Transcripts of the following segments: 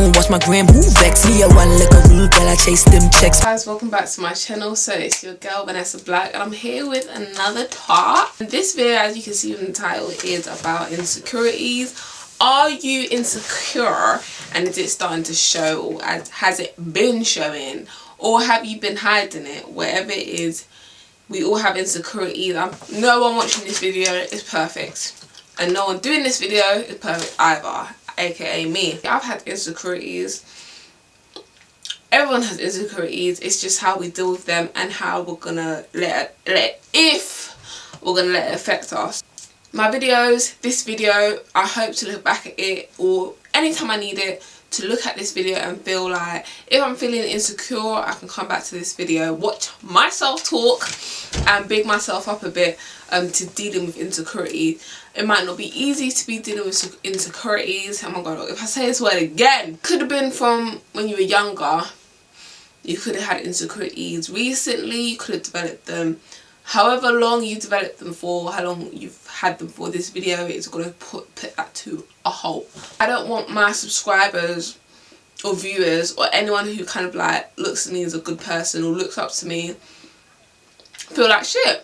don't watch my gram, who vex me? I want like a real girl, I chase them checks. Guys, welcome back to my channel. So it's your girl Vanessa Black, and I'm here with another talk. This video, as you can see from the title, is about insecurities. Are you insecure, and is it starting to show, or has it been showing, or have you been hiding it? Whatever it is, we all have insecurities. No one watching this video is perfect, and no one doing this video is perfect either, aka me. I've had insecurities. Everyone has insecurities. It's just how we deal with them and how we're gonna if we're gonna let it affect us. My videos, this video, I hope to look back at it, or anytime I need it, to look at this video and feel like, if I'm feeling insecure, I can come back to this video, watch myself talk and big myself up a bit to dealing with insecurity. It might not be easy to be dealing with insecurities. Oh my god, if I say this word again, could have been from when you were younger. You could have had insecurities recently, you could have developed them. However long you developed them for, how long you've had them for, this video is going to put that to a halt. I don't want my subscribers or viewers or anyone who kind of like looks at me as a good person or looks up to me feel like shit.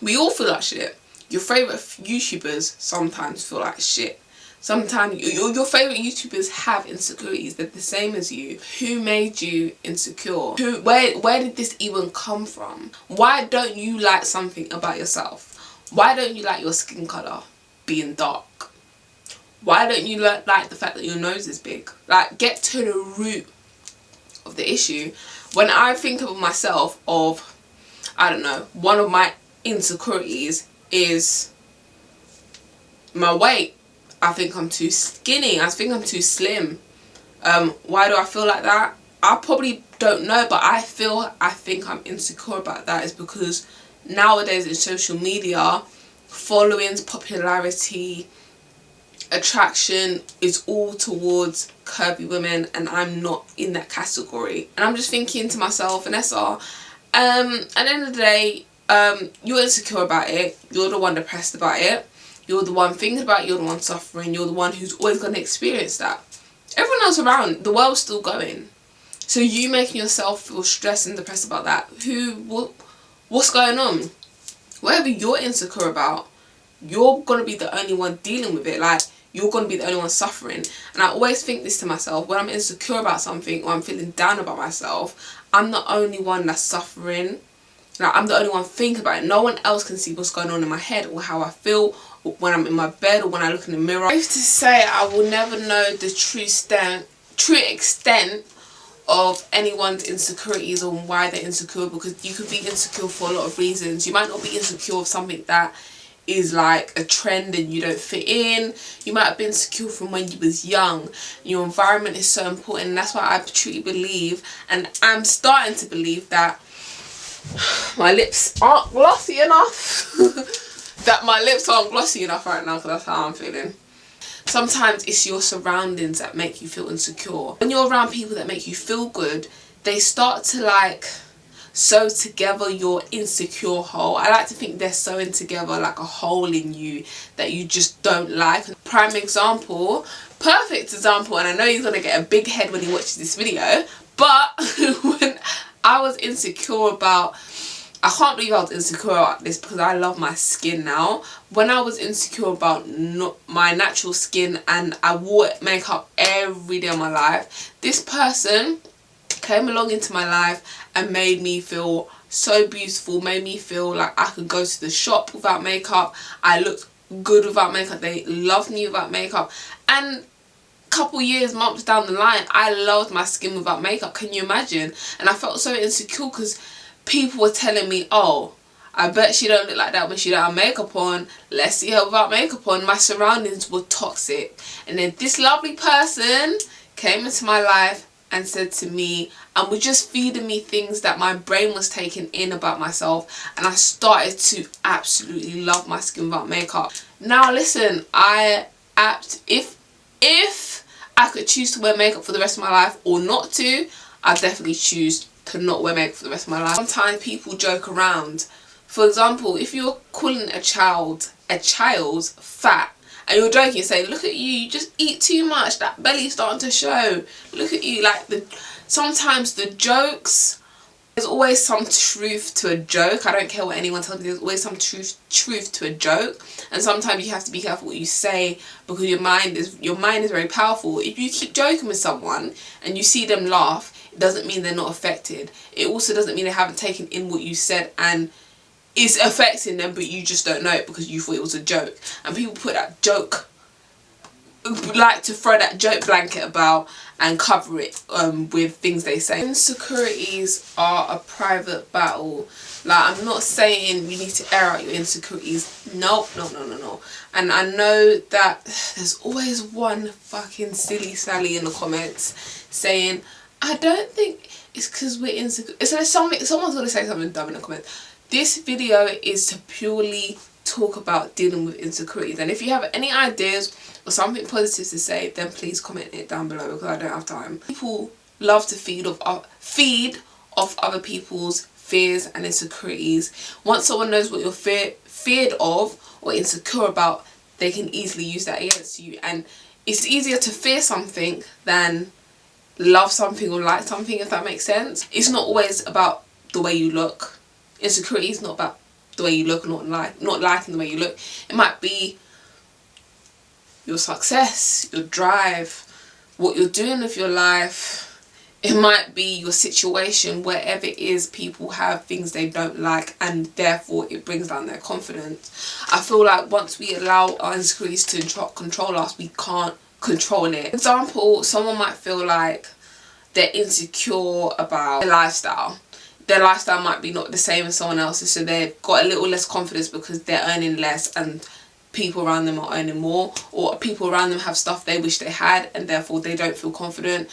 We all feel like shit. Your favourite YouTubers sometimes feel like shit. Sometimes your favourite YouTubers have insecurities. They're the same as you. Who made you insecure? Where did this even come from? Why don't you like something about yourself? Why don't you like your skin colour being dark? Why don't you like the fact that your nose is big? Like, get to the root of the issue. When I think of myself, I don't know, one of my insecurities is my weight. I think I'm too skinny. I think I'm too slim. Why do I feel like that? I probably don't know, but I think I'm insecure about that. Is because nowadays in social media, followings, popularity, attraction is all towards curvy women, and I'm not in that category. And I'm just thinking to myself, Vanessa, at the end of the day, you're insecure about it. You're the one depressed about it. You're the one thinking about it, you're the one suffering, you're the one who's always going to experience that. Everyone else around, the world's still going. So you making yourself feel stressed and depressed about that, what's going on? Whatever you're insecure about, you're going to be the only one dealing with it. Like, you're going to be the only one suffering. And I always think this to myself, when I'm insecure about something or I'm feeling down about myself, I'm the only one that's suffering. Like, I'm the only one thinking about it. No one else can see what's going on in my head or how I feel when I'm in my bed or when I look in the mirror. I used to say I will never know the true extent of anyone's insecurities or why they're insecure, because you could be insecure for a lot of reasons. You might not be insecure of something that is like a trend and you don't fit in. You might have been insecure from when you was young. Your environment is so important, and that's why I truly believe, and I'm starting to believe, that my lips aren't glossy enough. That my lips aren't glossy enough right now, because that's how I'm feeling. Sometimes it's your surroundings that make you feel insecure. When you're around people that make you feel good, they start to like sew together your insecure hole. I like to think they're sewing together like a hole in you that you just don't like. Prime example, perfect example, and I know he's gonna get a big head when he watches this video, but when I was insecure about, I can't believe I was insecure about this because I love my skin now. When I was insecure about my natural skin and I wore makeup every day of my life, this person came along into my life and made me feel so beautiful, made me feel like I could go to the shop without makeup. I looked good without makeup. They loved me without makeup. And couple years, months down the line, I loved my skin without makeup. Can you imagine? And I felt so insecure because people were telling me, oh, I bet she don't look like that when she don't have makeup on. Let's see her without makeup on. My surroundings were toxic. And then this lovely person came into my life and said to me, and was just feeding me things that my brain was taking in about myself, and I started to absolutely love my skin without makeup. Now listen, if I could choose to wear makeup for the rest of my life or not to, I definitely choose to not wear makeup for the rest of my life. Sometimes people joke around. For example, if you're calling a child fat and you're joking, you say, look at you, you just eat too much, that belly's starting to show, look at you. Like, sometimes the jokes, there's always some truth to a joke. I don't care what anyone tells me, there's always some truth to a joke. And sometimes you have to be careful what you say, because your mind is very powerful. If you keep joking with someone and you see them laugh, it doesn't mean they're not affected. It also doesn't mean they haven't taken in what you said and it's affecting them, but you just don't know it because you thought it was a joke. And people put that joke, like to throw that joke blanket about and cover it with things they say. Insecurities are a private battle. Like, I'm not saying you need to air out your insecurities. No. And I know that there's always one fucking silly Sally in the comments saying, I don't think it's because we're insecure. It's like someone's going to say something dumb in the comments. This video is to purely talk about dealing with insecurities. And if you have any ideas or something positive to say, then please comment it down below, because I don't have time. People love to feed off other people's fears and insecurities. Once someone knows what you're feared of or insecure about, they can easily use that against you. And it's easier to fear something than love something or like something, if that makes sense. It's not always about the way you look. Insecurity is not about the way you look, not liking the way you look. It might be your success, your drive, what you're doing with your life. It might be your situation. Wherever it is, people have things they don't like, and therefore it brings down their confidence. I feel like once we allow our insecurities to control us, we can't control it. For example, someone might feel like they're insecure about their lifestyle. Their lifestyle might be not the same as someone else's, so they've got a little less confidence because they're earning less and people around them are earning more, or people around them have stuff they wish they had and therefore they don't feel confident.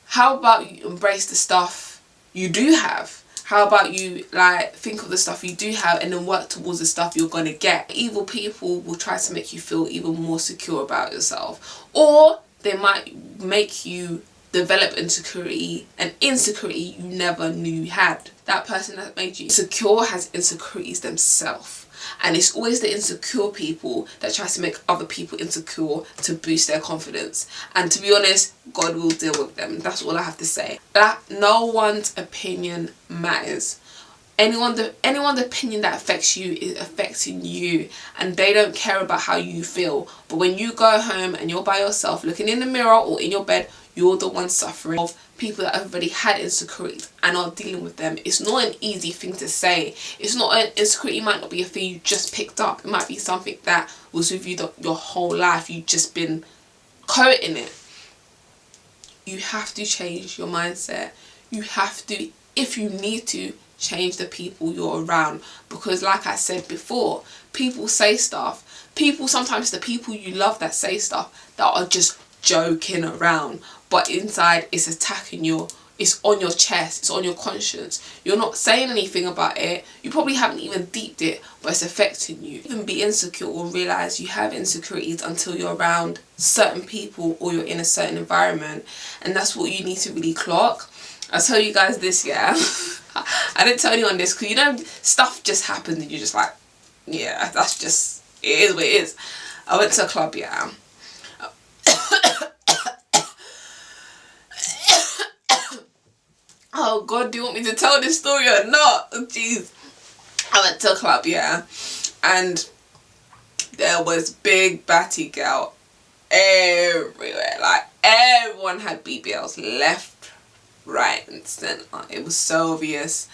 How about you embrace the stuff you do have? How about you like think of the stuff you do have and then work towards the stuff you're going to get? Evil people will try to make you feel even more secure about yourself, or they might make you develop insecurity, an insecurity you never knew you had. That person that made you insecure has insecurities themselves, and it's always the insecure people that try to make other people insecure to boost their confidence. And to be honest, God will deal with them. That's all I have to say. That no one's opinion matters. Anyone's opinion that affects you is affecting you, and they don't care about how you feel. But when you go home and you're by yourself looking in the mirror or in your bed, you're the one suffering of people that have already had insecurities and are dealing with them. It's not an easy thing to say. It's not an insecurity, might not be a thing you just picked up. It might be something that was with you your whole life. You've just been coating it. You have to change your mindset. You have to, if you need to, change the people you're around, because like I said before, people say stuff. Sometimes the people you love that say stuff that are just joking around, but inside it's attacking you. It's on your chest, it's on your conscience. You're not saying anything about it, you probably haven't even deeped it, but it's affecting you. Even be insecure or realize you have insecurities until you're around certain people or you're in a certain environment, and that's what you need to really clock. I'll tell you guys this, yeah. I didn't tell anyone this because, you know, stuff just happens and you're just like, yeah, that's just, it is what it is. I went to a club, yeah. Oh God, do you want me to tell this story or not? Jeez. I went to a club, yeah, and there was big batty girl everywhere. Like, everyone had BBLs left, right and centre. It was so obvious.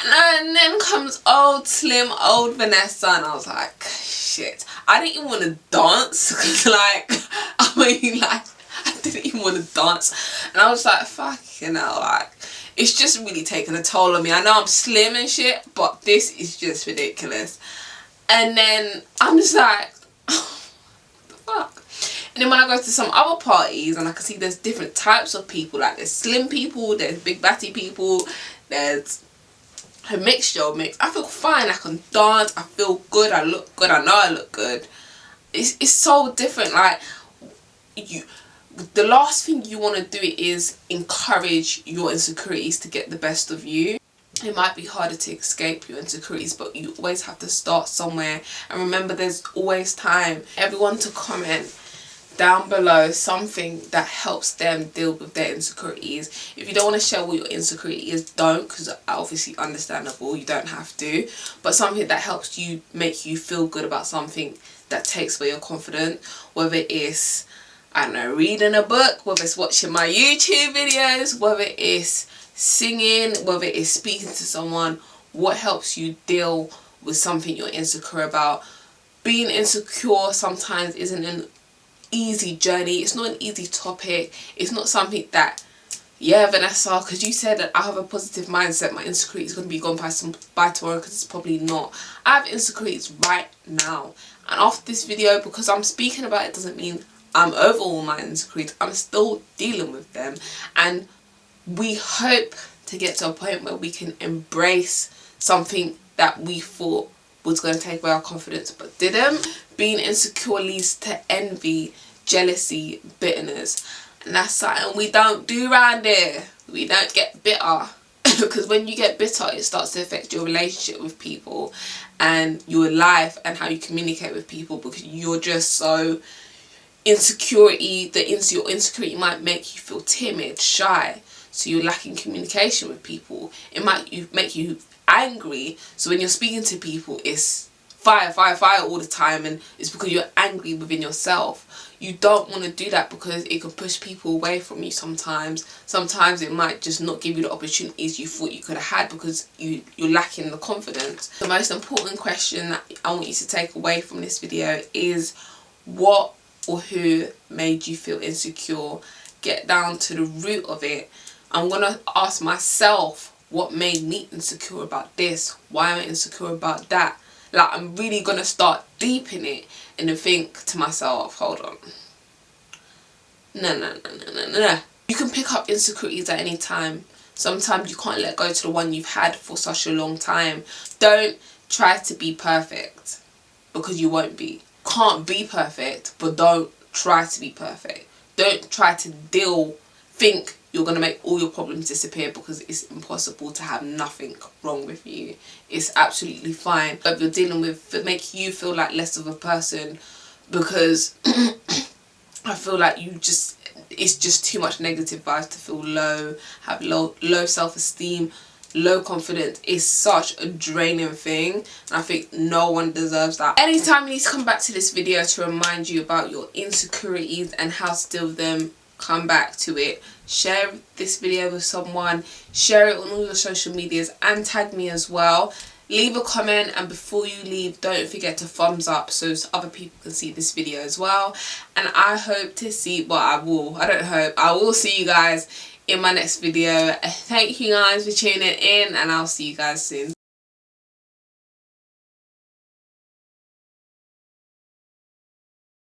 And then comes old slim old Vanessa, and I was like, shit. I didn't even want to dance because, like, I mean, like, I didn't even want to dance, and I was like, fucking hell, like, it's just really taking a toll on me. I know I'm slim and shit, but this is just ridiculous. And then I'm just like, oh, what the fuck? And then when I go to some other parties and I can see there's different types of people, like there's slim people, there's big batty people, there's a mixture of mix. I feel fine, I can dance, I feel good, I look good, I know I look good. It's so different. Like, the last thing you want to do is encourage your insecurities to get the best of you. it might be harder to escape your insecurities, but you always have to start somewhere. And remember, there's always time. Everyone to comment down below something that helps them deal with their insecurities. If you don't want to share what your insecurity is, don't, because obviously understandable, you don't have to. But something that helps you, make you feel good about something that takes away your confidence, whether it's, I don't know, reading a book, whether it's watching my YouTube videos, whether it's singing, whether it's speaking to someone. What helps you deal with something you're insecure about? Being insecure sometimes isn't an easy journey. It's not an easy topic. It's not something that, yeah, Vanessa, because you said that I have a positive mindset, my insecurity is going to be gone by tomorrow, because it's probably not. I have insecurities right now, and after this video, because I'm speaking about it, doesn't mean I'm over all my insecurities. I'm still dealing with them, and we hope to get to a point where we can embrace something that we thought was going to take away our confidence but didn't. Being insecure leads to envy, jealousy, bitterness, and that's something we don't do around here. We don't get bitter because when you get bitter, it starts to affect your relationship with people and your life and how you communicate with people, because you're just so insecurity. Your insecurity might make you feel timid, shy, so you're lacking communication with people. It might make you angry, so when you're speaking to people, it's fire, fire, fire all the time, and it's because you're angry within yourself. You don't want to do that, because it can push people away from you sometimes. Sometimes it might just not give you the opportunities you thought you could have had, because you're lacking the confidence. The most important question that I want you to take away from this video is, what or who made you feel insecure? Get down to the root of it. I'm going to ask myself, what made me insecure about this? Why am I insecure about that? Like, I'm really going to start deep in it and then think to myself, hold on. No. You can pick up insecurities at any time. Sometimes you can't let go to the one you've had for such a long time. Don't try to be perfect, because you won't be. Can't be perfect, but don't try to be perfect. Don't try to think you're going to make all your problems disappear, because it's impossible to have nothing wrong with you. It's absolutely fine. But you're dealing with, it makes you feel like less of a person, because I feel like it's just too much negative vibes to feel low, have low self-esteem, low confidence. Is such a draining thing, and I think no one deserves that. Anytime you need to come back to this video to remind you about your insecurities and how to deal with them, come back to it. Share this video with someone, share it on all your social medias, and tag me as well. Leave a comment, and before you leave, don't forget to thumbs up so other people can see this video as well. And I hope to see, I will see you guys in my next video. Thank you guys for tuning in, and I'll see you guys soon.